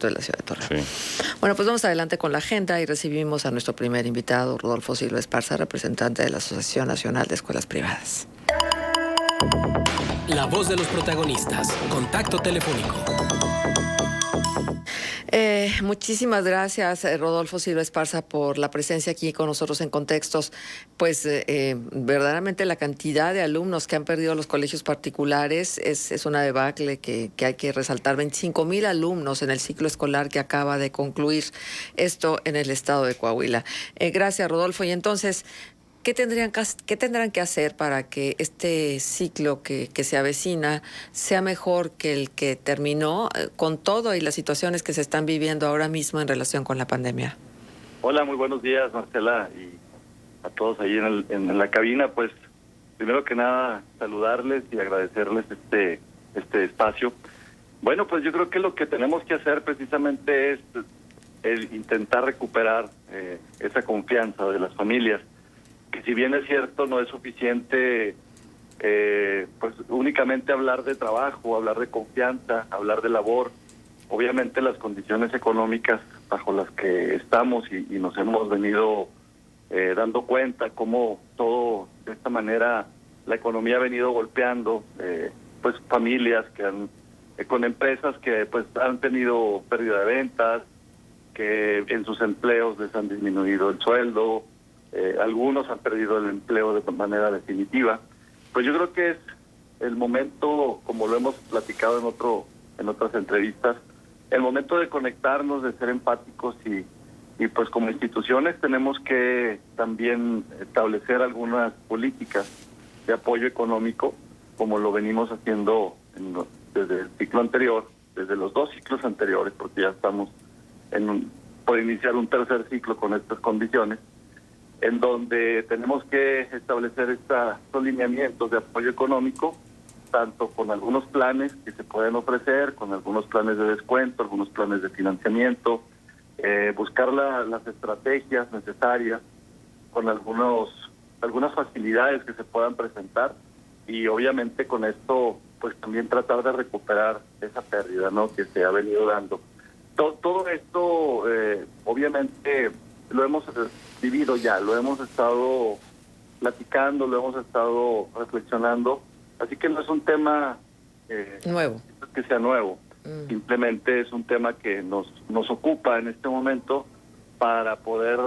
de la ciudad de Torreón. Sí. Bueno, pues vamos adelante con la agenda y recibimos a nuestro primer invitado, Rodolfo Silva Esparza, representante de la Asociación Nacional de Escuelas Privadas. La voz de los protagonistas. Contacto telefónico. Muchísimas gracias, Rodolfo Silva Esparza, por la presencia aquí con nosotros en Contextos. Pues verdaderamente la cantidad de alumnos que han perdido los colegios particulares es una debacle que hay que resaltar. 25,000 alumnos en el ciclo escolar que acaba de concluir, esto en el estado de Coahuila. Gracias, Rodolfo. Y entonces, ¿qué tendrán que hacer para que este ciclo que se avecina sea mejor que el que terminó, con todo y las situaciones que se están viviendo ahora mismo en relación con la pandemia? Hola, muy buenos días, Marcela, y a todos ahí en la cabina. Pues, primero que nada, saludarles y agradecerles este espacio. Bueno, pues yo creo que lo que tenemos que hacer precisamente es el intentar recuperar esa confianza de las familias, que si bien es cierto no es suficiente pues únicamente hablar de trabajo, hablar de confianza, hablar de labor. Obviamente las condiciones económicas bajo las que estamos y nos hemos venido dando cuenta cómo todo de esta manera la economía ha venido golpeando pues familias que han con empresas que pues han tenido pérdida de ventas, que en sus empleos les han disminuido el sueldo. Algunos han perdido el empleo de manera definitiva. Pues yo creo que es el momento, como lo hemos platicado en otras entrevistas, el momento de conectarnos, de ser empáticos y pues como instituciones tenemos que también establecer algunas políticas de apoyo económico, como lo venimos haciendo desde el ciclo anterior, desde los 2 ciclos anteriores, porque ya estamos por iniciar un tercer ciclo con estas condiciones, en donde tenemos que establecer estos lineamientos de apoyo económico, tanto con algunos planes que se pueden ofrecer, con algunos planes de descuento, algunos planes de financiamiento, buscar las estrategias necesarias, con algunas facilidades que se puedan presentar, y obviamente con esto pues también tratar de recuperar esa pérdida, ¿no?, que se ha venido dando. Todo esto obviamente lo hemos vivido ya, lo hemos estado platicando, lo hemos estado reflexionando, así que no es un tema nuevo, que sea nuevo, simplemente es un tema que nos ocupa en este momento para poder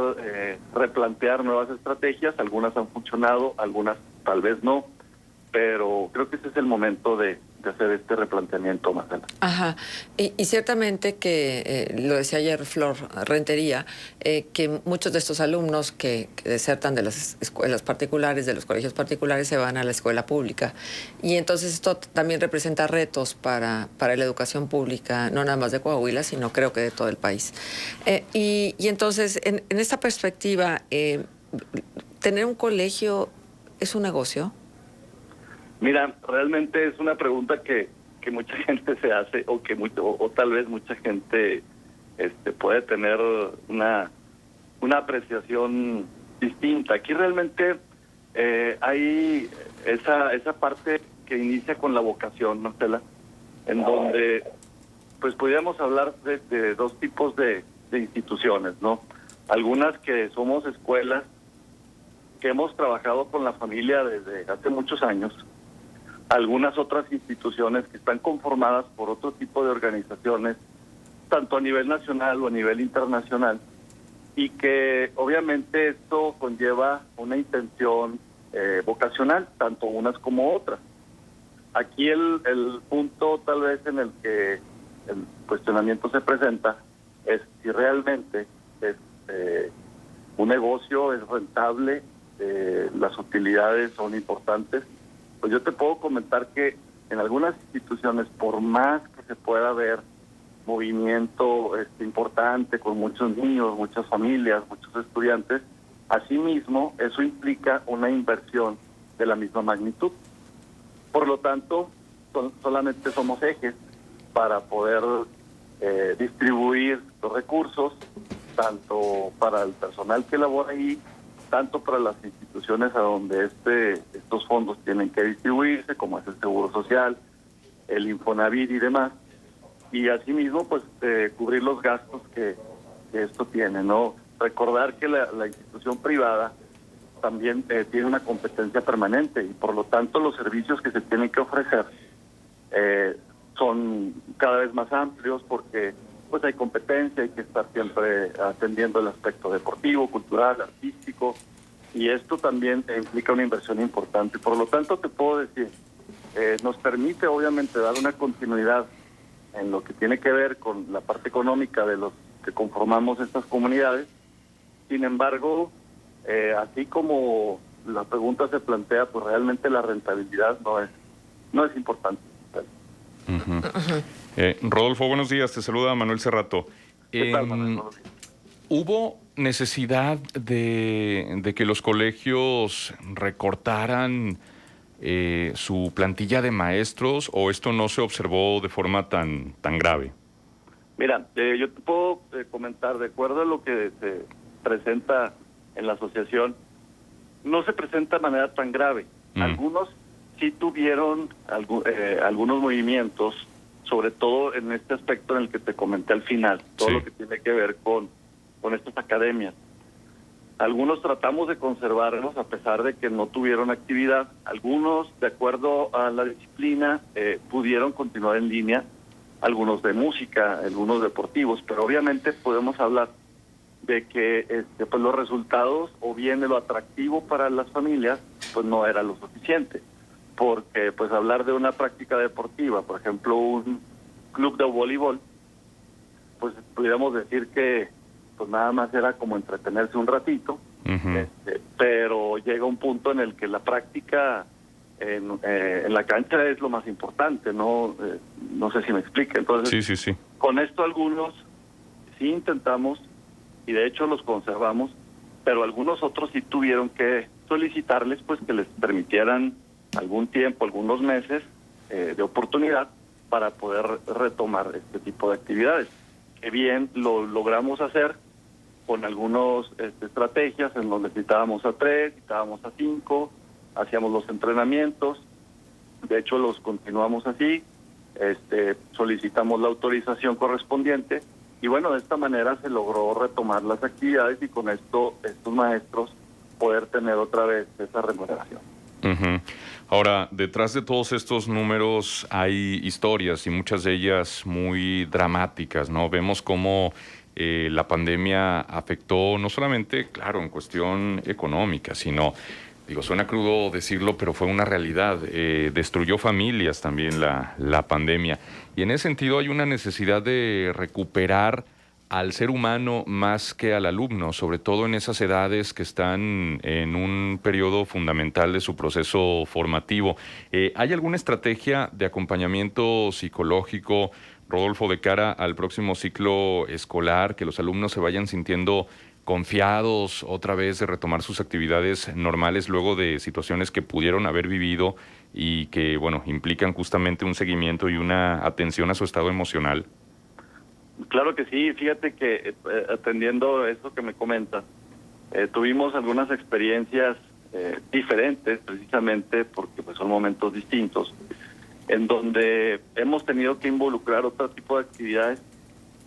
replantear nuevas estrategias. Algunas han funcionado, algunas tal vez no, pero creo que ese es el momento de hacer este replanteamiento, Marcela. Ajá, y ciertamente que, lo decía ayer Flor Rentería, que muchos de estos alumnos que desertan de las escuelas particulares, de los colegios particulares, se van a la escuela pública. Y entonces esto también representa retos para la educación pública, no nada más de Coahuila, sino creo que de todo el país. Y entonces, en esta perspectiva, ¿tener un colegio es un negocio? Mira, realmente es una pregunta que mucha gente se hace, o tal vez mucha gente puede tener una apreciación distinta. Aquí realmente hay esa parte que inicia con la vocación, Marcela, en donde pues podríamos hablar de 2 tipos de instituciones, ¿no? Algunas que somos escuelas que hemos trabajado con la familia desde hace muchos años, algunas otras instituciones que están conformadas por otro tipo de organizaciones, tanto a nivel nacional o a nivel internacional, y que obviamente esto conlleva una intención vocacional, tanto unas como otras. Aquí el punto tal vez en el que el cuestionamiento se presenta es si realmente es un negocio, es rentable, las utilidades son importantes. Pues yo te puedo comentar que en algunas instituciones, por más que se pueda ver movimiento importante con muchos niños, muchas familias, muchos estudiantes, asimismo eso implica una inversión de la misma magnitud. Por lo tanto, solamente somos ejes para poder distribuir los recursos, tanto para el personal que labora ahí, tanto para las instituciones a donde estos fondos tienen que distribuirse, como es el Seguro Social, el Infonavit y demás. y asimismo pues cubrir los gastos que esto tiene, ¿no? Recordar que la institución privada también tiene una competencia permanente y por lo tanto los servicios que se tienen que ofrecer son cada vez más amplios porque pues hay competencia, hay que estar siempre atendiendo el aspecto deportivo, cultural, artístico, y esto también implica una inversión importante. Por lo tanto, te puedo decir, nos permite obviamente dar una continuidad en lo que tiene que ver con la parte económica de los que conformamos estas comunidades. Sin embargo, así como la pregunta se plantea, pues realmente la rentabilidad no es importante. Uh-huh. Rodolfo, buenos días, te saluda Manuel Cerrato. ¿Qué tal, Manuel? Buenos días. ¿Hubo necesidad de que los colegios recortaran su plantilla de maestros o esto no se observó de forma tan grave? Mira, yo te puedo comentar, de acuerdo a lo que se presenta en la asociación, no se presenta de manera tan grave. Algunos sí tuvieron algunos movimientos, sobre todo en este aspecto en el que te comenté al final, todo lo que tiene que ver con estas academias. Algunos tratamos de conservarlos a pesar de que no tuvieron actividad. Algunos, de acuerdo a la disciplina, pudieron continuar en línea, algunos de música, algunos deportivos, pero obviamente podemos hablar de que pues los resultados o bien de lo atractivo para las familias pues no era lo suficiente, porque pues hablar de una práctica deportiva, por ejemplo un club de voleibol, pues pudiéramos decir que pues nada más era como entretenerse un ratito, pero llega un punto en el que la práctica en la cancha es lo más importante, no sé si me explica. Entonces, sí. Con esto algunos sí intentamos y de hecho los conservamos, pero algunos otros sí tuvieron que solicitarles pues que les permitieran algún tiempo, algunos meses de oportunidad para poder retomar este tipo de actividades. Que bien lo logramos hacer con algunas estrategias en donde citábamos a 3, citábamos a 5, hacíamos los entrenamientos, de hecho los continuamos así, solicitamos la autorización correspondiente y bueno, de esta manera se logró retomar las actividades y con esto estos maestros poder tener otra vez esa remuneración. Uh-huh. Ahora, detrás de todos estos números hay historias y muchas de ellas muy dramáticas, ¿no? Vemos cómo la pandemia afectó no solamente, claro, en cuestión económica, sino, digo, suena crudo decirlo, pero fue una realidad. Destruyó familias también la pandemia. Y en ese sentido hay una necesidad de recuperar al ser humano más que al alumno, sobre todo en esas edades que están en un periodo fundamental de su proceso formativo. ¿Hay alguna estrategia de acompañamiento psicológico, Rodolfo, de cara al próximo ciclo escolar, que los alumnos se vayan sintiendo confiados otra vez de retomar sus actividades normales luego de situaciones que pudieron haber vivido y que, bueno, implican justamente un seguimiento y una atención a su estado emocional? Claro que sí, fíjate que atendiendo eso que me comentas, tuvimos algunas experiencias diferentes, precisamente porque pues, son momentos distintos, en donde hemos tenido que involucrar otro tipo de actividades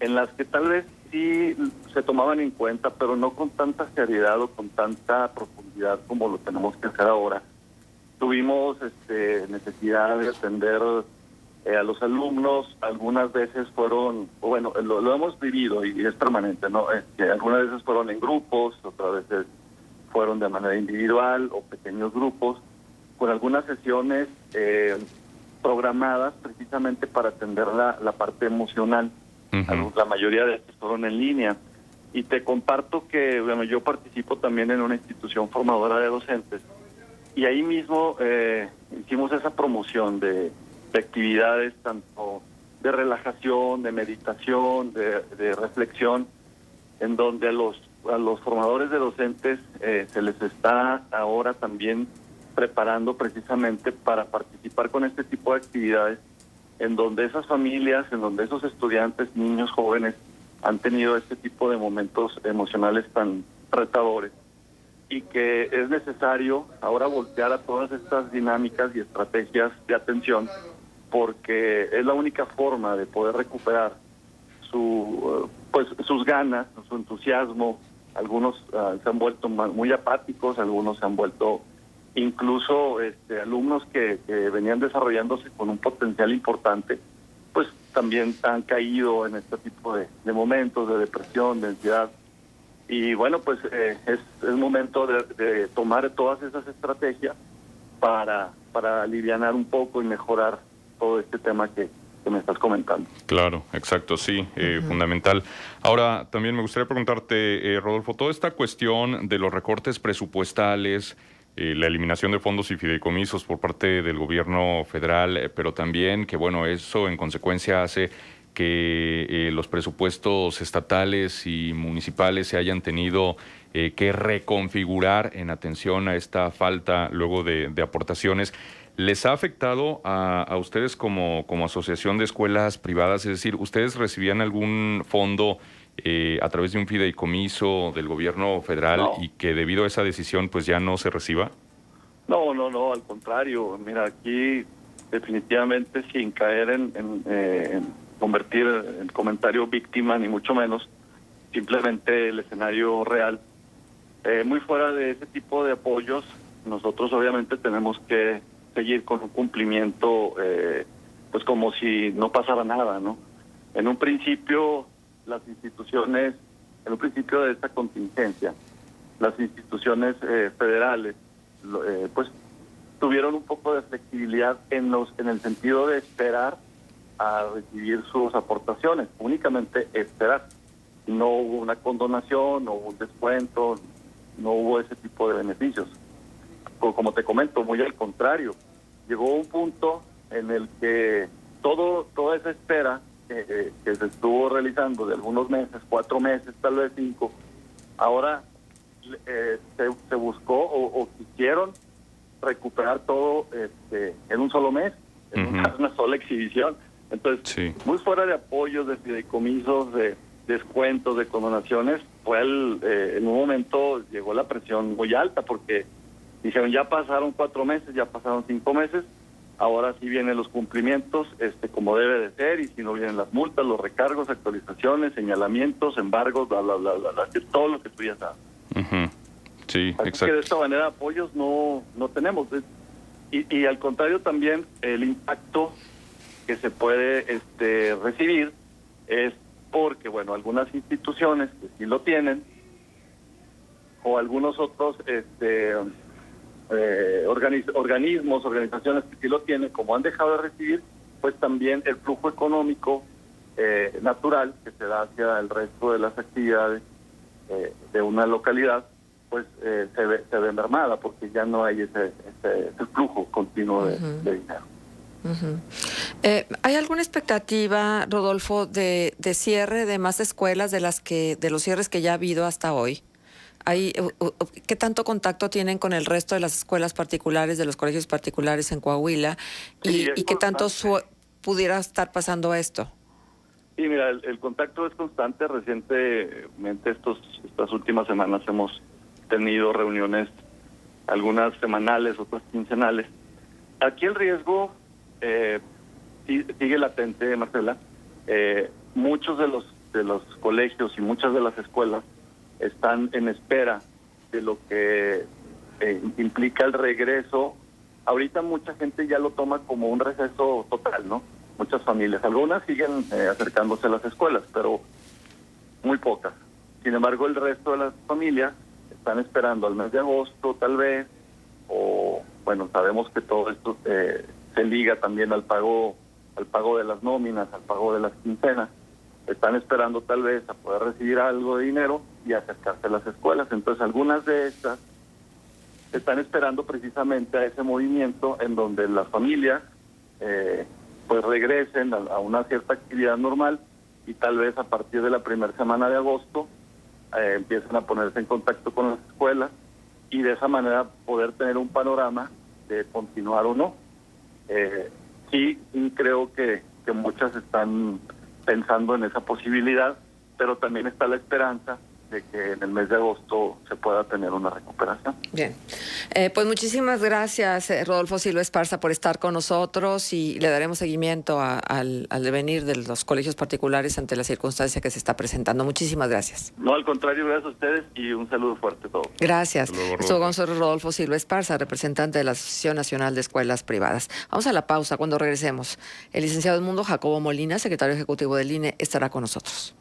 en las que tal vez sí se tomaban en cuenta, pero no con tanta seriedad o con tanta profundidad como lo tenemos que hacer ahora. Tuvimos necesidad de atender a los alumnos, algunas veces fueron, bueno, lo hemos vivido y es permanente, ¿no? Algunas veces fueron en grupos, otras veces fueron de manera individual o pequeños grupos, con algunas sesiones programadas precisamente para atender la parte emocional. Uh-huh. La mayoría de estos fueron en línea. Y te comparto que, bueno, yo participo también en una institución formadora de docentes y ahí mismo hicimos esa promoción de actividades tanto de relajación, de meditación, de reflexión, en donde a los formadores de docentes se les está ahora también preparando precisamente para participar con este tipo de actividades, en donde esas familias, en donde esos estudiantes, niños, jóvenes, han tenido este tipo de momentos emocionales tan retadores y que es necesario ahora voltear a todas estas dinámicas y estrategias de atención, porque es la única forma de poder recuperar sus ganas, su entusiasmo. Algunos se han vuelto muy apáticos, algunos se han vuelto incluso alumnos que venían desarrollándose con un potencial importante, pues también han caído en este tipo de momentos de depresión, de ansiedad. Y bueno, pues es momento de tomar todas esas estrategias para alivianar un poco y mejorar todo este tema que me estás comentando. Claro, exacto, sí, fundamental. Ahora, también me gustaría preguntarte, Rodolfo, toda esta cuestión de los recortes presupuestales, la eliminación de fondos y fideicomisos por parte del gobierno federal, pero también que, bueno, eso en consecuencia hace que los presupuestos estatales y municipales se hayan tenido que reconfigurar en atención a esta falta luego de aportaciones. ¿Les ha afectado a ustedes como asociación de escuelas privadas? Es decir, ¿ustedes recibían algún fondo a través de un fideicomiso del gobierno federal No. y que debido a esa decisión pues ya no se reciba? No, al contrario. Mira, aquí definitivamente sin caer en convertir el comentario víctima, ni mucho menos, simplemente el escenario real. Muy fuera de ese tipo de apoyos, nosotros obviamente tenemos que seguir con un cumplimiento, pues como si no pasara nada, ¿no? En un principio, en un principio de esta contingencia, las instituciones federales, pues tuvieron un poco de flexibilidad en el sentido de esperar a recibir sus aportaciones, únicamente esperar. No hubo una condonación, no hubo un descuento, no hubo ese tipo de beneficios. Como te comento, muy al contrario, llegó un punto en el que toda esa espera que se estuvo realizando de algunos meses, 4 meses, tal vez 5, ahora se buscó o quisieron recuperar todo en un solo mes, en una sola exhibición. Entonces, sí, muy fuera de apoyos, de fideicomisos, de descuentos, de condonaciones, en un momento llegó la presión muy alta porque dijeron, ya pasaron 4 meses, ya pasaron 5 meses, ahora sí vienen los cumplimientos como debe de ser, y si no vienen las multas, los recargos, actualizaciones, señalamientos, embargos, bla, bla, bla, bla, bla, todo lo que tú ya sabes. Sí, así exacto. que de esta manera apoyos no tenemos. Y al contrario también el impacto que se puede recibir es porque, bueno, algunas instituciones que sí lo tienen, o algunos otros organismos, organizaciones que sí lo tienen, como han dejado de recibir, pues también el flujo económico natural que se da hacia el resto de las actividades de una localidad, pues se ve mermada, porque ya no hay ese flujo continuo de dinero. ¿Hay alguna expectativa, Rodolfo, de cierre de más escuelas de los cierres que ya ha habido hasta hoy? ¿Qué tanto contacto tienen con el resto de las escuelas particulares, de los colegios particulares en Coahuila? Sí, ¿Y qué tanto pudiera estar pasando esto? Sí, mira, el contacto es constante. Recientemente, estas últimas semanas hemos tenido reuniones, algunas semanales, otras quincenales. Aquí el riesgo sigue latente, Marcela. Muchos de los colegios y muchas de las escuelas están en espera de lo que implica el regreso. Ahorita mucha gente ya lo toma como un receso total, ¿no? Muchas familias. Algunas siguen acercándose a las escuelas, pero muy pocas. Sin embargo, el resto de las familias están esperando al mes de agosto, tal vez, o bueno, sabemos que todo esto se liga también al pago de las nóminas, al pago de las quincenas. Están esperando tal vez a poder recibir algo de dinero y acercarse a las escuelas. Entonces, algunas de estas están esperando precisamente a ese movimiento en donde las familias pues regresen a una cierta actividad normal, y tal vez a partir de la primera semana de agosto empiezan a ponerse en contacto con las escuelas y de esa manera poder tener un panorama de continuar o no. Sí, creo que muchas están pensando en esa posibilidad, pero también está la esperanza de que en el mes de agosto se pueda tener una recuperación. Bien, pues muchísimas gracias, Rodolfo Silva Esparza, por estar con nosotros, y le daremos seguimiento al devenir de los colegios particulares ante la circunstancia que se está presentando. Muchísimas gracias. No, al contrario, gracias a ustedes y un saludo fuerte a todos. Gracias. Hasta luego, Estuvo con nosotros Rodolfo Silva Esparza, representante de la Asociación Nacional de Escuelas Privadas. Vamos a la pausa. Cuando regresemos, el licenciado Edmundo Jacobo Molina, secretario ejecutivo del INE, estará con nosotros.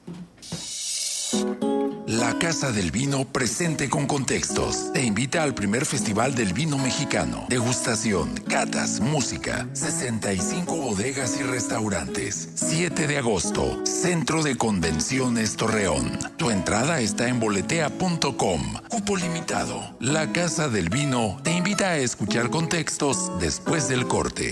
La Casa del Vino, presente con contextos, te invita al primer Festival del Vino Mexicano. Degustación, catas, música, 65 bodegas y restaurantes. 7 de agosto, Centro de Convenciones Torreón. Tu entrada está en boletea.com. Cupo limitado. La Casa del Vino te invita a escuchar contextos después del corte.